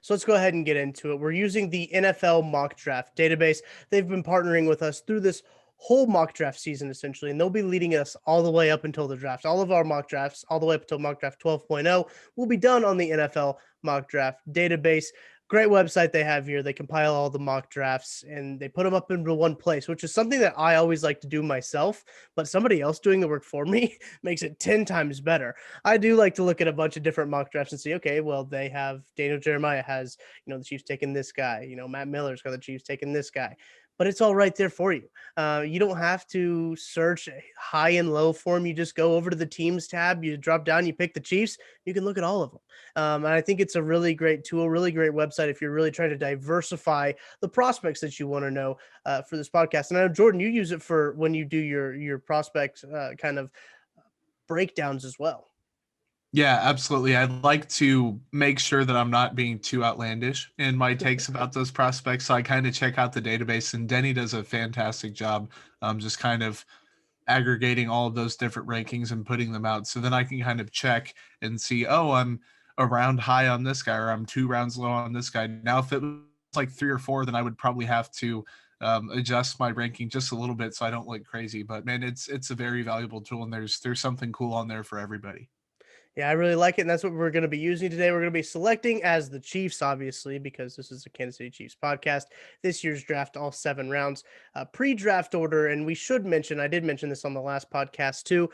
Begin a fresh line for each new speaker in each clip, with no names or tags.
So let's go ahead and get into it. We're using the NFL mock draft database. They've been partnering with us through this whole mock draft season, essentially, and they'll be leading us all the way up until the draft. All of our mock drafts, all the way up until mock draft 12.0, will be done on the NFL mock draft database. Great website they have here. They compile all the mock drafts and they put them up into one place, which is something that I always like to do myself, but somebody else doing the work for me makes it 10 times better. I do like to look at a bunch of different mock drafts and see, okay, well, they have Daniel Jeremiah has, the Chiefs taking this guy, Matt Miller's got the Chiefs taking this guy, but it's all right there for you. You don't have to search high and low for them. You just go over to the teams tab, you drop down, you pick the Chiefs, you can look at all of them. And I think it's a really great tool, really great website if you're really trying to diversify the prospects that you want to know for this podcast. And I know, Jordan, you use it for when you do your prospect kind of breakdowns as well.
Yeah, absolutely. I'd like to make sure that I'm not being too outlandish in my takes about those prospects. So I kind of check out the database, and Denny does a fantastic job just kind of aggregating all of those different rankings and putting them out. So then I can kind of check and see, oh, I'm a round high on this guy, or I'm 2 rounds low on this guy. Now, if it was like 3 or 4, then I would probably have to adjust my ranking just a little bit so I don't look crazy. But man, it's a very valuable tool, and there's something cool on there for everybody.
Yeah, I really like it, and that's what we're going to be using today. We're going to be selecting as the Chiefs, obviously, because this is a Kansas City Chiefs podcast. This year's draft, all 7 rounds, pre-draft order, and we should mention, I did mention this on the last podcast too,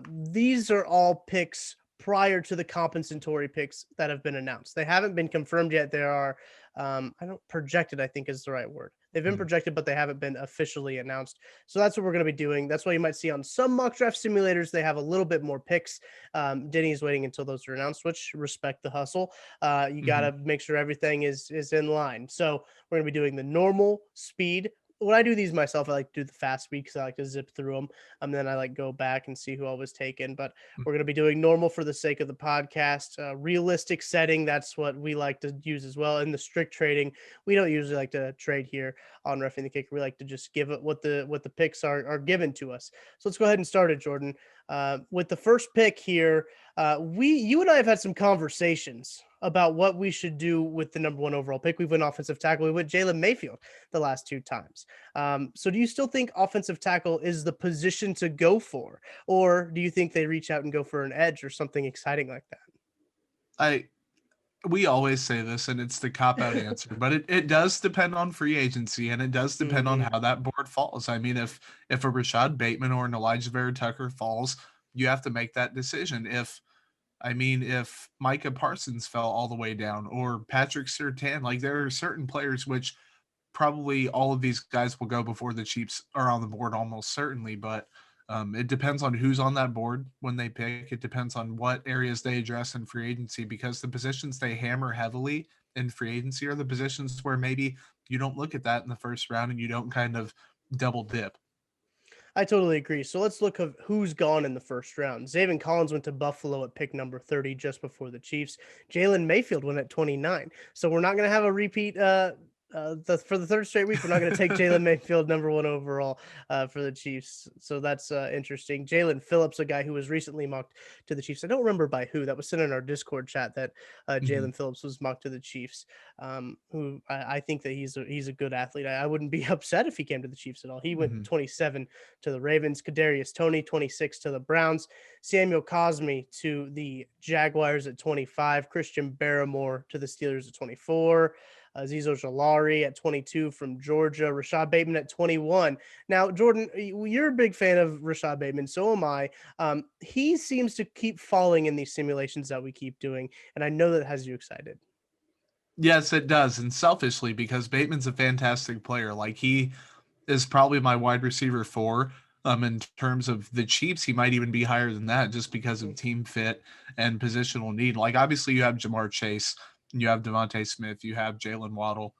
these are all picks prior to the compensatory picks that have been announced. They haven't been confirmed yet. There are, projected, I think is the right word. They've been projected, but they haven't been officially announced. So that's what we're going to be doing. That's why you might see on some mock draft simulators, they have a little bit more picks. Denny's waiting until those are announced, which respect the hustle. You got to make sure everything is in line. So we're going to be doing the normal speed. When I do these myself, I like to do the fast speed because I like to zip through them. And then I like go back and see who all was taken. But we're going to be doing normal for the sake of the podcast. Realistic setting, that's what we like to use as well. In the strict trading, we don't usually like to trade here on Roughing the Kicker. We like to just give it what the picks are given to us. So let's go ahead and start it, Jordan. With the first pick here, you and I have had some conversations about what we should do with the number 1 overall pick. We went offensive tackle. We went Jalen Mayfield the last 2 times. So do you still think offensive tackle is the position to go for, or do you think they reach out and go for an edge or something exciting like that?
We always say this, and it's the cop-out answer, but it does depend on free agency, and it does depend on how that board falls. I mean, if a Rashad Bateman or an Elijah Vera Tucker falls, you have to make that decision. If Micah Parsons fell all the way down, or Patrick Surtain, like there are certain players which probably all of these guys will go before the Chiefs are on the board almost certainly, but it depends on who's on that board when they pick. It depends on what areas they address in free agency, because the positions they hammer heavily in free agency are the positions where maybe you don't look at that in the first round and you don't kind of double dip.
I totally agree. So let's look at who's gone in the first round. Zaven Collins went to Buffalo at pick number 30 just before the Chiefs. Jalen Mayfield went at 29. So we're not going to have a repeat for the third straight week. We're not going to take Jalen Mayfield number 1 overall for the Chiefs. So that's interesting. Jalen Phillips, a guy who was recently mocked to the Chiefs. I don't remember by who. That was sent in our Discord chat that Jalen Phillips was mocked to the Chiefs. Who I think that he's a good athlete. I wouldn't be upset if he came to the Chiefs at all. He went 27 to the Ravens, Kadarius Toney 26 to the Browns, Samuel Cosme to the Jaguars at 25, Christian Barrymore to the Steelers at 24, Azeez Ojulari at 22 from Georgia, Rashad Bateman at 21. Now, Jordan, you're a big fan of Rashad Bateman, so am I. He seems to keep falling in these simulations that we keep doing, and I know that has you excited.
Yes, it does, and selfishly, because Bateman's a fantastic player. Like, he is probably my wide receiver 4. In terms of the Chiefs, he might even be higher than that just because of team fit and positional need. Like, obviously, you have Jamar Chase, you have Devontae Smith, you have Jalen Waddle.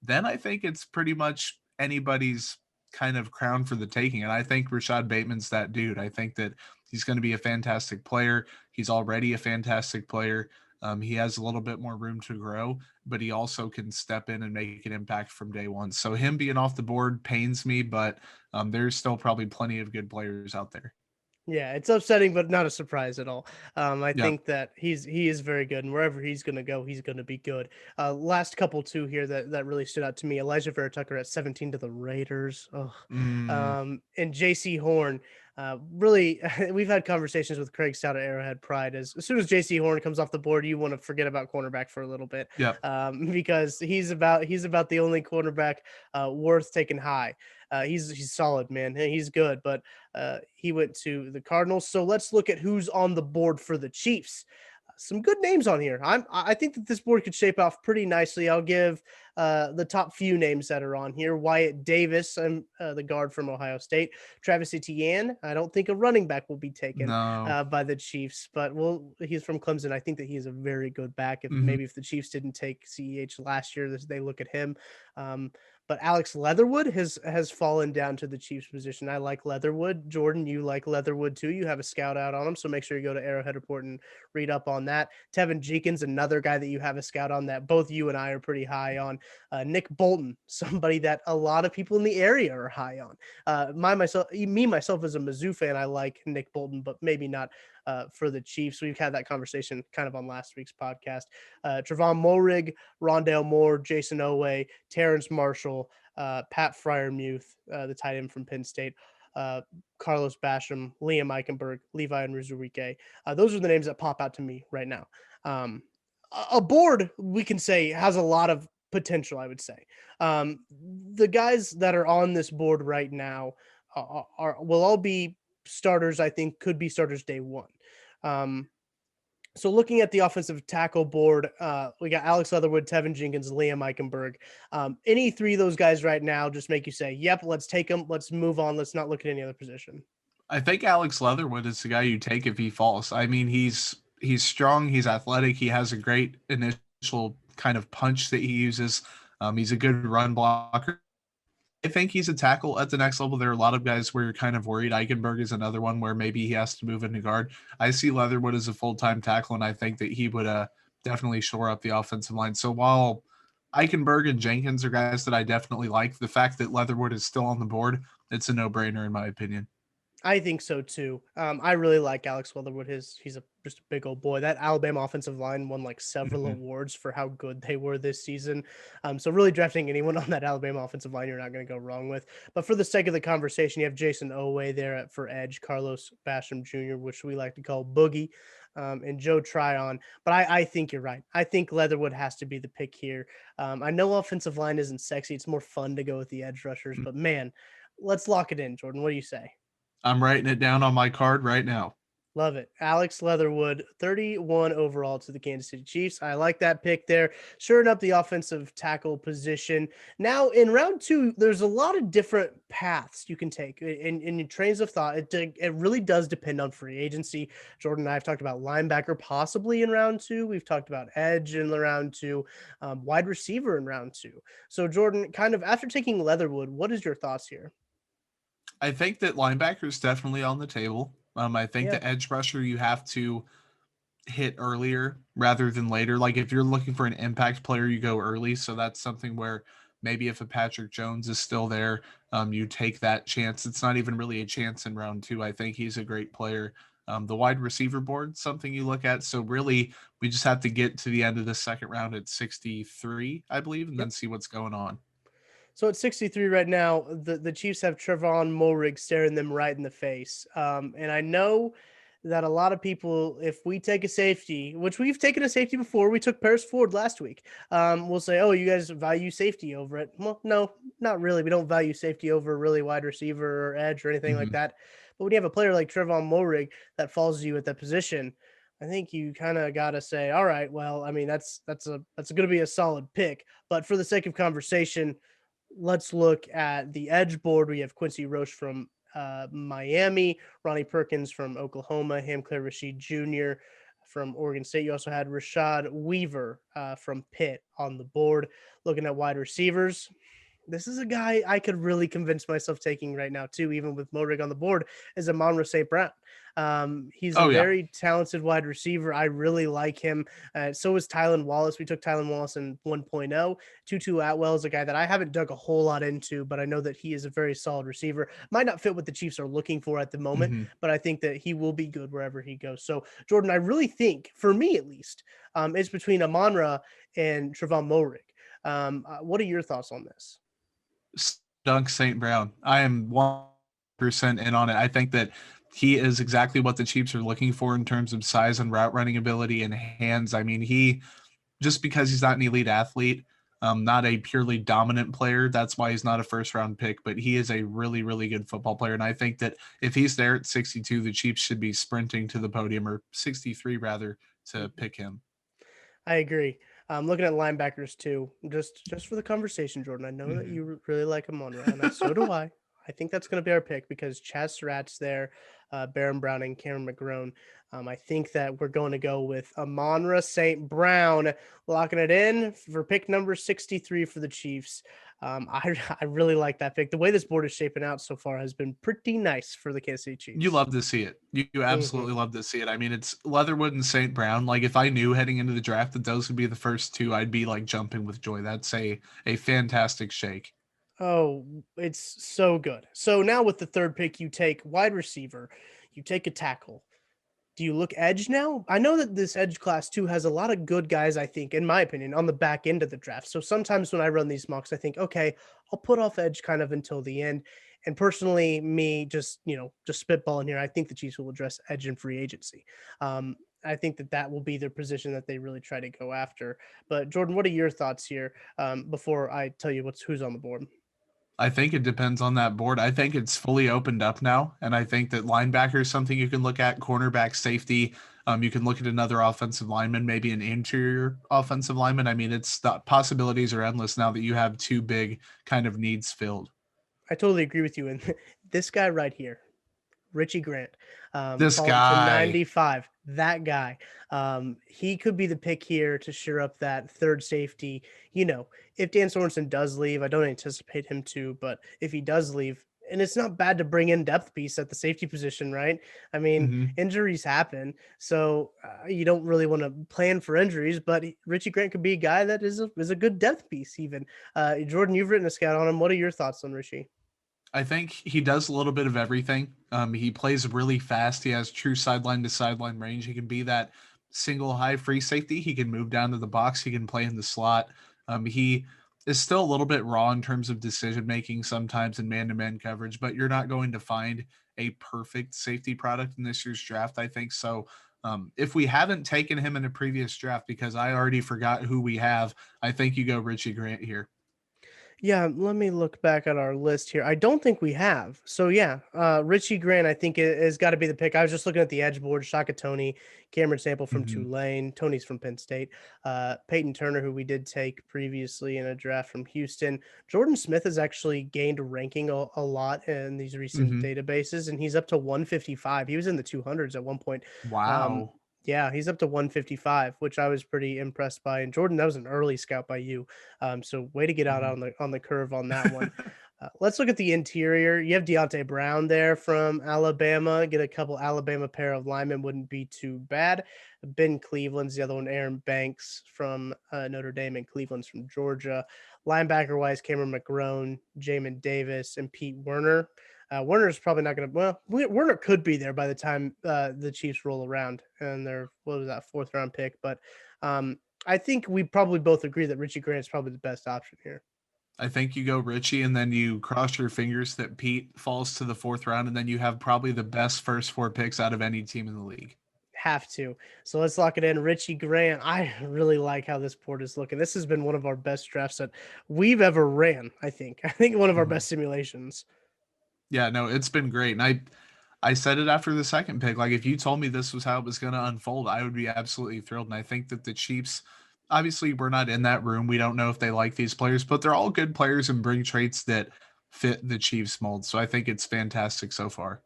Then I think it's pretty much anybody's kind of crown for the taking. And I think Rashad Bateman's that dude. I think that he's going to be a fantastic player. He's already a fantastic player. He has a little bit more room to grow, but he also can step in and make an impact from day one. So him being off the board pains me, but there's still probably plenty of good players out there.
Yeah, it's upsetting, but not a surprise at all. I
Yeah.
think that he is very good, and wherever he's going to go, he's going to be good. Last couple two here that really stood out to me: Elijah Vera Tucker at 17 to the Raiders. Oh,
Mm,
and J.C. Horn. Really, we've had conversations with Craig Stout at Arrowhead Pride. As soon as J.C. Horn comes off the board, you want to forget about cornerback for a little bit,
yep.
because he's about the only cornerback worth taking high. He's solid, man. He's good, but he went to the Cardinals. So let's look at who's on the board for the Chiefs. Some good names on here. I think that this board could shape off pretty nicely. I'll give the top few names that are on here. Wyatt Davis, the guard from Ohio State. Travis Etienne. I don't think a running back will be taken
No.
by the Chiefs, but he's from Clemson. I think that he's a very good back. If
Mhm.
maybe if the Chiefs didn't take CEH last year, they look at him. Um, but Alex Leatherwood has fallen down to the Chiefs position. I like Leatherwood. Jordan, you like Leatherwood too. You have a scout out on him, so make sure you go to Arrowhead Report and read up on that. Tevin Jenkins, another guy that you have a scout on that both you and I are pretty high on. Nick Bolton, somebody that a lot of people in the area are high on. Myself as a Mizzou fan, I like Nick Bolton, but maybe not for the Chiefs. We've had that conversation kind of on last week's podcast. Trevon Moehrig, Rondale Moore, Jason Owe, Terrence Marshall, Pat Fryermuth, the tight end from Penn State, uh, Carlos Basham, Liam Eichenberg, Levi Nzurike. Those are the names that pop out to me right now. A board, we can say, has a lot of potential, I would say. The guys that are on this board right now will all be starters. I think could be starters day one. Um, so looking at the offensive tackle board, we got Alex Leatherwood, Tevin Jenkins, Liam Eichenberg. Any three of those guys right now just make you say, "Yep, let's take them. Let's move on. Let's not look at any other position."
I think Alex Leatherwood is the guy you take if he falls. I mean, he's strong, he's athletic, he has a great initial kind of punch that he uses. He's a good run blocker. I think he's a tackle at the next level. There are a lot of guys where you're kind of worried. Eichenberg is another one where maybe he has to move into guard. I see Leatherwood as a full-time tackle, and I think that he would definitely shore up the offensive line. So while Eichenberg and Jenkins are guys that I definitely like, the fact that Leatherwood is still on the board, it's a no-brainer in my opinion.
I think so too. I really like Alex Leatherwood. He's just a big old boy. That Alabama offensive line won like several
Mhm.
awards for how good they were this season. So really drafting anyone on that Alabama offensive line, you're not going to go wrong with. But for the sake of the conversation, you have Jason Owe there for edge, Carlos Basham Jr., which we like to call Boogie, and Joe Tryon. But I think you're right. I think Leatherwood has to be the pick here. I know offensive line isn't sexy. It's more fun to go with the edge rushers, but man, let's lock it in, Jordan. What do you say?
I'm writing it down on my card right now.
Love it. Alex Leatherwood, 31 overall to the Kansas City Chiefs. I like that pick there. Shoring up the offensive tackle position. Now, in round two, there's a lot of different paths you can take in trains of thought. It really does depend on free agency. Jordan and I have talked about linebacker possibly in round two. We've talked about edge in the round two, wide receiver in round two. So, Jordan, kind of after taking Leatherwood, what is your thoughts here?
I think that linebacker is definitely on the table. I think
Yeah.
the edge rusher you have to hit earlier rather than later. Like if you're looking for an impact player, you go early. So that's something where maybe if a Patrick Jones is still there, you take that chance. It's not even really a chance in round two. I think he's a great player. The wide receiver board, something you look at. So really, we just have to get to the end of the second round at 63, I believe, and then
Yep.
see what's going on.
So at 63 right now, the Chiefs have Trevon Moehrig staring them right in the face. And I know that a lot of people, if we take a safety, which we've taken a safety before, we took Paris Ford last week, we'll say, oh, you guys value safety over it. Well, no, not really. We don't value safety over really wide receiver or edge or anything like
Mhm.
that. But when you have a player like Trevon Moehrig that falls to you at that position, I think you kind of got to say, all right, well, I mean, that's going to be a solid pick. But for the sake of conversation, let's look at the edge board. We have Quincy Roche from Miami, Ronnie Perkins from Oklahoma, Hamclair Rashed Jr. from Oregon State. You also had Rashad Weaver from Pitt on the board. Looking at wide receivers, This is a guy I could really convince myself taking right now too, even with Morig on the board, is Amon-Ra St. Brown. He's a
Oh yeah.
very talented wide receiver. I really like him. So is Tylan Wallace. We took Tylan Wallace in 1.0. Tutu Atwell is a guy that I haven't dug a whole lot into, but I know that he is a very solid receiver. Might not fit what the Chiefs are looking for at the moment,
Mhm.
but I think that he will be good wherever he goes. So, Jordan, I really think, for me at least, it's between Amon-Ra and Trevon Morig. What are your thoughts on this?
Dunk St. Brown. I am 1% in on it. I think that he is exactly what the Chiefs are looking for in terms of size and route running ability and hands. I mean, he just because he's not an elite athlete, not a purely dominant player, that's why he's not a first round pick, but he is a really, really good football player. And I think that if he's there at 62, the Chiefs should be sprinting to the podium, or 63 rather, to
Mhm.
pick him.
I agree. Looking at linebackers too, just for the conversation, Jordan. I know that
Mhm.
you really like Amon-Ra, and so do I. I think that's going to be our pick because Chaz Surratt's there, Baron Browning, Cameron McGrone. I think that we're going to go with Amon-Ra St. Brown, locking it in for pick number 63 for the Chiefs. I really like that pick. The way this board is shaping out so far has been pretty nice for the Kansas City
You
Chiefs.
love to see it. You
Mhm.
absolutely love to see it. I mean, it's Leatherwood and St. Brown. Like, if I knew heading into the draft that those would be the first two, I'd be like jumping with joy. That's a fantastic shake.
Oh, it's so good. So now with the third pick, you take wide receiver, you take a tackle. Do you look edge now? I know that this edge class too has a lot of good guys, I think, in my opinion, on the back end of the draft. So sometimes when I run these mocks, I think, okay, I'll put off edge kind of until the end. And personally, me just, just spitballing here, I think the Chiefs will address edge in free agency. I think that that will be their position that they really try to go after. But Jordan, what are your thoughts here before I tell you who's on the board?
I think it depends on that board. I think it's fully opened up now, and I think that linebacker is something you can look at. Cornerback, safety. You can look at another offensive lineman, maybe an interior offensive lineman. I mean, it's the possibilities are endless now that you have two big kind of needs filled.
I totally agree with you. And this guy right here, Richie Grant,
This
falling to
guy.
95. That guy, he could be the pick here to shore up that third safety. If Dan Sorensen does leave, I don't anticipate him to, but if he does leave, and it's not bad to bring in depth piece at the safety position, right? I mean,
Mhm.
injuries happen, so you don't really want to plan for injuries. But Richie Grant could be a guy that is a good depth piece. Even Jordan, you've written a scout on him. What are your thoughts on Richie?
I think he does a little bit of everything. He plays really fast. He has true sideline to sideline range. He can be that single high free safety. He can move down to the box. He can play in the slot. He is still a little bit raw in terms of decision making sometimes in man to man coverage, but you're not going to find a perfect safety product in this year's draft, I think. So, if we haven't taken him in a previous draft, because I already forgot who we have, I think you go Richie Grant here.
Yeah, let me look back at our list here. I don't think we have. So yeah, Richie Grant, I think has got to be the pick. I was just looking at the edge board: Shaka Tony, Cameron Sample from
Mhm.
Tulane, Tony's from Penn State, Peyton Turner, who we did take previously in a draft from Houston. Jordan Smith has actually gained ranking a lot in these recent
Mhm.
databases, and he's up to 155. He was in the 200s at one point. Um,
Wow.
yeah, he's up to 155, which I was pretty impressed by. And Jordan, that was an early scout by you. So way to get out
Mhm.
on the curve on that one. Let's look at the interior. You have Deontay Brown there from Alabama. Get a couple Alabama pair of linemen wouldn't be too bad. Ben Cleveland's the other one. Aaron Banks from Notre Dame, and Cleveland's from Georgia. Linebacker wise, Cameron McGrone, Jamin Davis, and Pete Werner. Werner's probably not going to. Well, Werner could be there by the time the Chiefs roll around, and they're what was that, fourth round pick. But I think we probably both agree that Richie Grant is probably the best option here.
I think you go Richie and then you cross your fingers that Pete falls to the fourth round, and then you have probably the best first four picks out of any team in the league.
Have to. So let's lock it in. Richie Grant. I really like how this board is looking. This has been one of our best drafts that we've ever ran. I think. I think one of our
Mhm.
best simulations.
Yeah, no, it's been great. And I said it after the second pick. Like, if you told me this was how it was going to unfold, I would be absolutely thrilled. And I think that the Chiefs, obviously, we're not in that room. We don't know if they like these players, but they're all good players and bring traits that fit the Chiefs mold. So I think it's fantastic so far.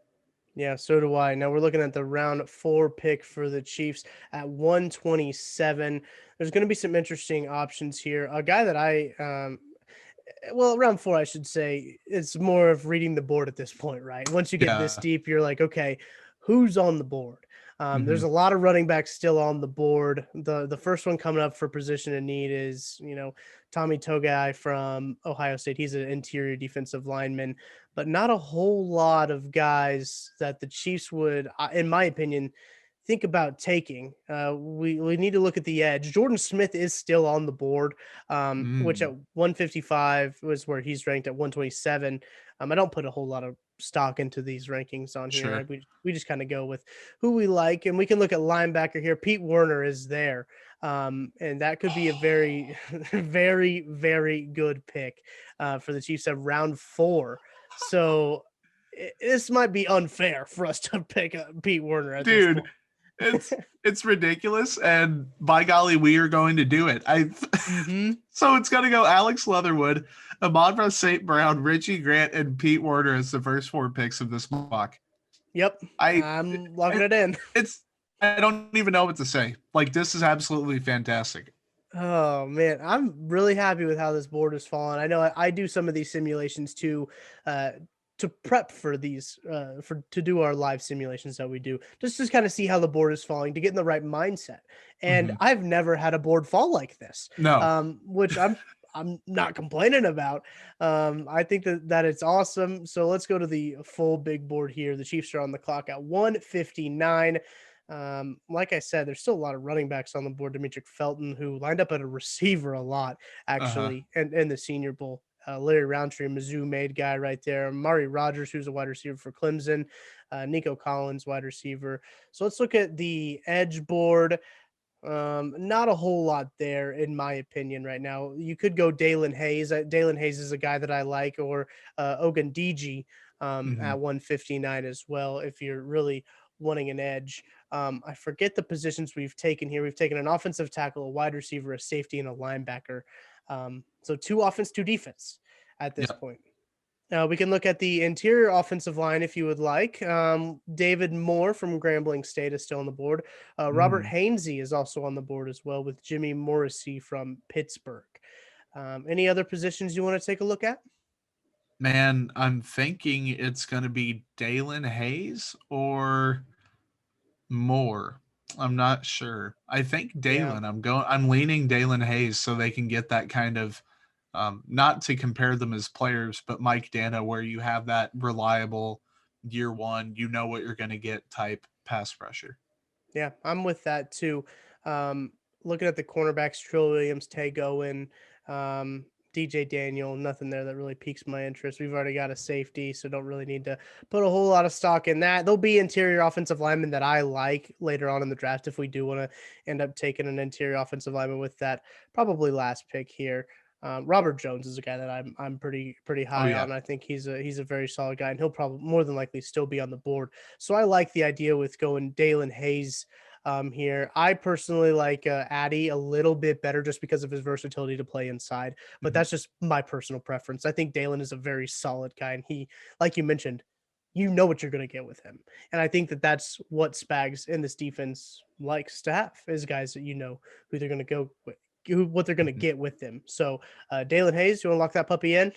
Yeah, so do I. Now we're looking at the round four pick for the Chiefs at 127. There's going to be some interesting options here. A guy that well, round 4, I should say, it's more of reading the board at this point, right? Once you get this
Yeah.
deep, you're like, okay, who's on the board? There's
Mhm.
a lot of running backs still on the board. The first one coming up for position in need is, Tommy Togai from Ohio State. He's an interior defensive lineman, but not a whole lot of guys that the Chiefs would, in my opinion, think about taking. We need to look at the edge. Jordan Smith is still on the board, which at
Mm,
155 was where he's ranked at 127. I don't put a whole lot of stock into these rankings on here.
sure.
We just kind of go with who we like, and we can look at linebacker here. Pete Werner is there, and that could be a very, very, very good pick for the Chiefs at round 4. So this might be unfair for us to pick Pete Werner at this
Dude,
point.
it's ridiculous, and by golly, we are going to do it.
Mm-hmm.
So it's going to go Alex Leatherwood, Amon-Ra St. Brown, Richie Grant, and Pete Werner as the first 4 picks of this mock.
Yep,
I
I'm logging
it,
it in.
it's I don't even know what to say. Like, this is absolutely fantastic.
Oh man, I'm really happy with how this board has fallen. I know I do some of these simulations uh, to prep for these, to do our live simulations that we do, just to kind of see how the board is falling, to get in the right mindset. And
Mhm.
I've never had a board fall like this,
No.
which I'm not complaining about. I think that it's awesome. So let's go to the full big board here. The Chiefs are on the clock at 159. Like I said, there's still a lot of running backs on the board. Demetric Felton, who lined up at a receiver a lot,
Uh-huh.
actually, and in the Senior Bowl. Larry Roundtree, Mizzou made guy right there. Mari Rogers, who's a wide receiver for Clemson. Nico Collins, wide receiver. So let's look at the edge board. Not a whole lot there, in my opinion, right now. You could go Dalen Hayes. Dalen Hayes is a guy that I like, or Ogundiji at
Mhm.
159 as well, if you're really wanting an edge. I forget the positions we've taken here. We've taken an offensive tackle, a wide receiver, a safety, and a linebacker. So 2 offense, 2 defense at this
Yep.
point. We can look at the interior offensive line if you would like. David Moore from Grambling State is still on the board. Robert
Mm.
Hainsey is also on the board as well, with Jimmy Morrissey from Pittsburgh. Any other positions you want to take a look at?
Man, I'm thinking it's going to be Dalen Hayes or Moore. I'm not sure. I think
Yeah.
Dalen. I'm leaning Dalen Hayes so they can get that kind of not to compare them as players, but Mike Dana, where you have that reliable year one, you know what you're going to get type pass pressure.
Yeah, I'm with that too. Looking at the cornerbacks, Trill Williams, Tay Gowen, DJ Daniel, nothing there that really piques my interest. We've already got a safety, so don't really need to put a whole lot of stock in that. There'll be interior offensive linemen that I like later on in the draft if we do want to end up taking an interior offensive lineman with that probably last pick here. Robert Jones is a guy that I'm pretty
Oh
high
yeah.
on. I think he's a very solid guy, and he'll probably more than likely still be on the board. So I like the idea with going Dalen Hayes here. I personally like Addy a little bit better just because of his versatility to play inside, but
Mhm.
that's just my personal preference. I think Dalen is a very solid guy, and he, like you mentioned, you know what you're going to get with him. And I think that that's what Spags in this defense likes to have, is guys that you know who they're going to go with, what they're going to
Mhm.
get with them. So Dalen Hayes, you want to lock that puppy in?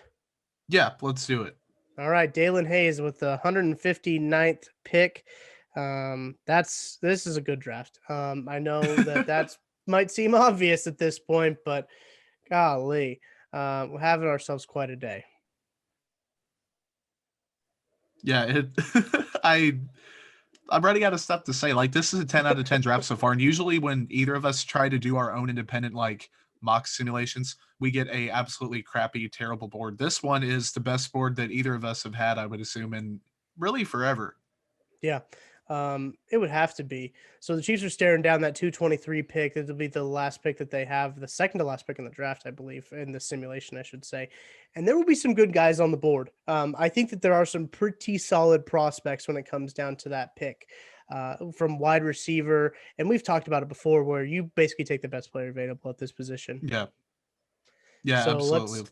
Yeah, let's do it.
All right, Dalen Hayes with the 159th pick. This is a good draft. I know that that's might seem obvious at this point, but golly, we're having ourselves quite a day.
Yeah, it I I'm running out of stuff to say. Like, this is a 10 out of 10 draft so far. And usually when either of us try to do our own independent like mock simulations, we get a absolutely crappy, terrible board. This one is the best board that either of us have had, I would assume, in really forever.
Yeah. It would have to be. So the Chiefs are staring down that 223 pick. That'll be the last pick that they have, the second to last pick in the draft, I believe, in the simulation, I should say. And there will be some good guys on the board. I think that there are some pretty solid prospects when it comes down to that pick. From wide receiver, and we've talked about it before, where you basically take the best player available at this position.
Yeah. Yeah,
So
absolutely.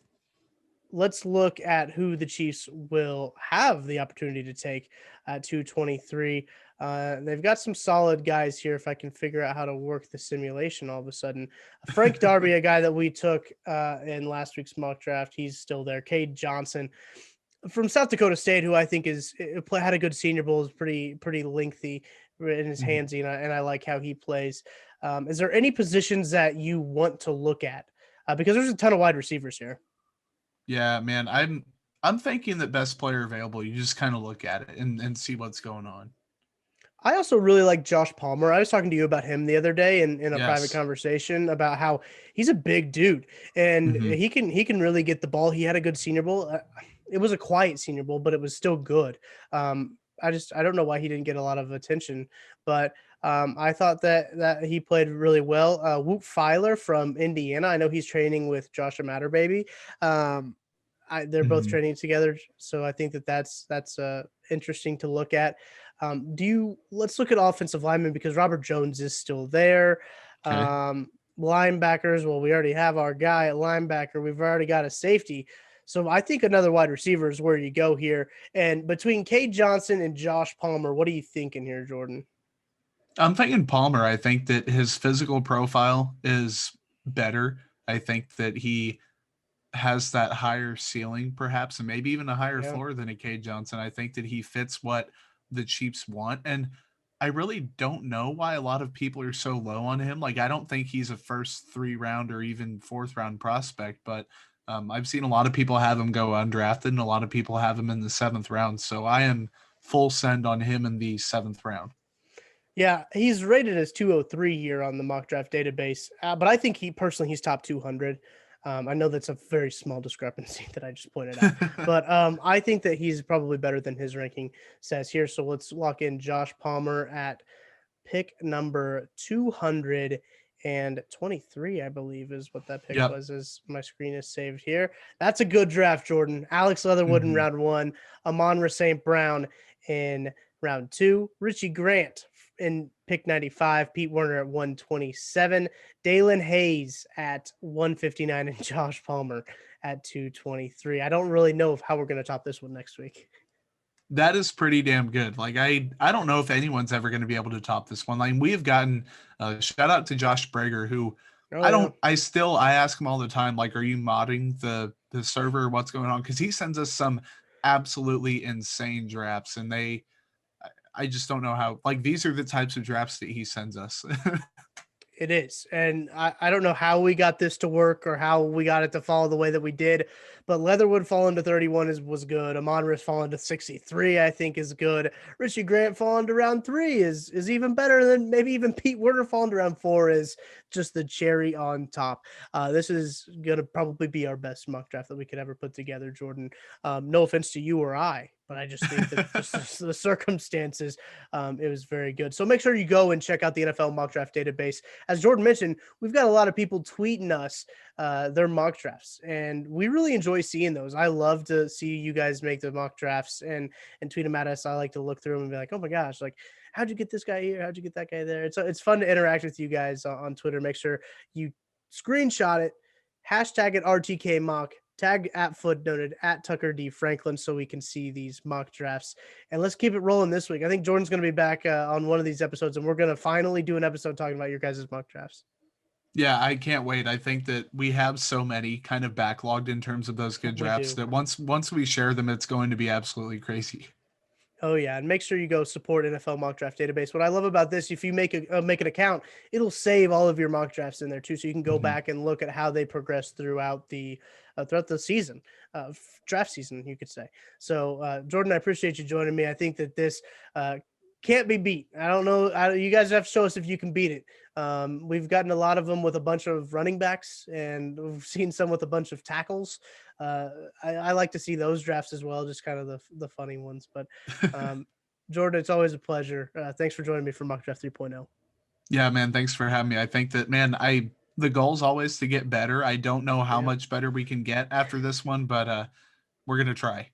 let's look at who the Chiefs will have the opportunity to take at 223. They've got some solid guys here. If I can figure out how to work the simulation, all of a sudden, Frank Darby, a guy that we took in last week's mock draft, he's still there. Cade Johnson from South Dakota State, who I think had a good Senior Bowl, is pretty lengthy in his
Mhm.
handsy, and I like how he plays. Is there any positions that you want to look at? Because there's a ton of wide receivers here.
Yeah, man. I'm thinking that best player available. You just kind of look at it and see what's going on.
I also really like Josh Palmer. I was talking to you about him the other day in a private
Yes.
conversation about how he's a big dude and
Hmm.
he can really get the ball. He had a good Senior Bowl. It was a quiet Senior Bowl, but it was still good. I don't know why he didn't get a lot of attention, but I thought that he played really well. Whoop Filer from Indiana. I know he's training with Josh Matterbaby. They're both
Hmm.
training together, so I think that's interesting to look at. Let's look at offensive linemen because Robert Jones is still there.
Okay.
Linebackers, well, we already have our guy at linebacker. We've already got a safety. So I think another wide receiver is where you go here. And between Cade Johnson and Josh Palmer, what are you thinking here, Jordan?
I'm thinking Palmer. I think that his physical profile is better. I think that he has that higher ceiling, perhaps, and maybe even a higher
Yeah.
floor than a Cade Johnson. I think that he fits what the Chiefs want. And I really don't know why a lot of people are so low on him. Like, I don't think he's a first 3 round or even 4th round prospect, but I've seen a lot of people have him go undrafted and a lot of people have him in the 7th round. So I am full send on him in the 7th round.
Yeah, he's rated as 203 here on the mock draft database, but I think he's top 200. I know that's a very small discrepancy that I just pointed out, but I think that he's probably better than his ranking says here. So let's lock in Josh Palmer at pick number 223, I believe is what that pick
Yep.
was, as my screen is saved here. That's a good draft, Jordan. Alex Leatherwood in
Mhm.
round 1, Amon-Ra St. Brown in round 2, Richie Grant in pick 95, Pete Werner at 127, Dalen Hayes at 159, and Josh Palmer at 223. I don't really know how we're going to top this one next week.
That is pretty damn good. Like, I don't know if anyone's ever going to be able to top this one. Like, we have gotten shout out to Josh Brager, who
Oh, yeah.
I ask him all the time, like, are you modding the server? What's going on? Because he sends us some absolutely insane drafts, and I just don't know how. Like, these are the types of drafts that he sends us.
It is. And I don't know how we got this to work or how we got it to fall the way that we did, but Leatherwood falling to 31 was good. Amon-Ra falling to 63, I think is good. Richie Grant falling to round 3 is even better than maybe even Pete Werner falling to round 4 is just the cherry on top. This is going to probably be our best mock draft that we could ever put together, Jordan. No offense to you or I, but I just think that just the circumstances, it was very good. So make sure you go and check out the NFL mock draft database. As Jordan mentioned, we've got a lot of people tweeting us their mock drafts, and we really enjoy seeing those. I love to see you guys make the mock drafts and tweet them at us. I like to look through them and be like, oh my gosh, like, how'd you get this guy here? How'd you get that guy there? It's fun to interact with you guys on Twitter. Make sure you screenshot it, hashtag it RTKMock, tag at Footnoted, at Tucker D. Franklin, so we can see these mock drafts. And let's keep it rolling this week. I think Jordan's going to be back on one of these episodes, and we're going to finally do an episode talking about your guys' mock drafts.
Yeah, I can't wait. I think that we have so many kind of backlogged in terms of those good
We
drafts
do.
that once we share them, it's going to be absolutely crazy.
Oh yeah, and make sure you go support NFL mock draft database. What I love about this, if you make an account, it'll save all of your mock drafts in there too, so you can go
Mhm.
back and look at how they progress throughout the season, draft season, you could say. So Jordan, I appreciate you joining me. I think that this can't be beat. I don't know. You guys have to show us if you can beat it. We've gotten a lot of them with a bunch of running backs, and we've seen some with a bunch of tackles. I like to see those drafts as well, just kind of the funny ones. But Jordan, it's always a pleasure. Thanks for joining me for Mock Draft 3.0.
Yeah, man, thanks for having me. I think that, man, the goal's always to get better. I don't know how
Yeah.
much better we can get after this one, but we're gonna try.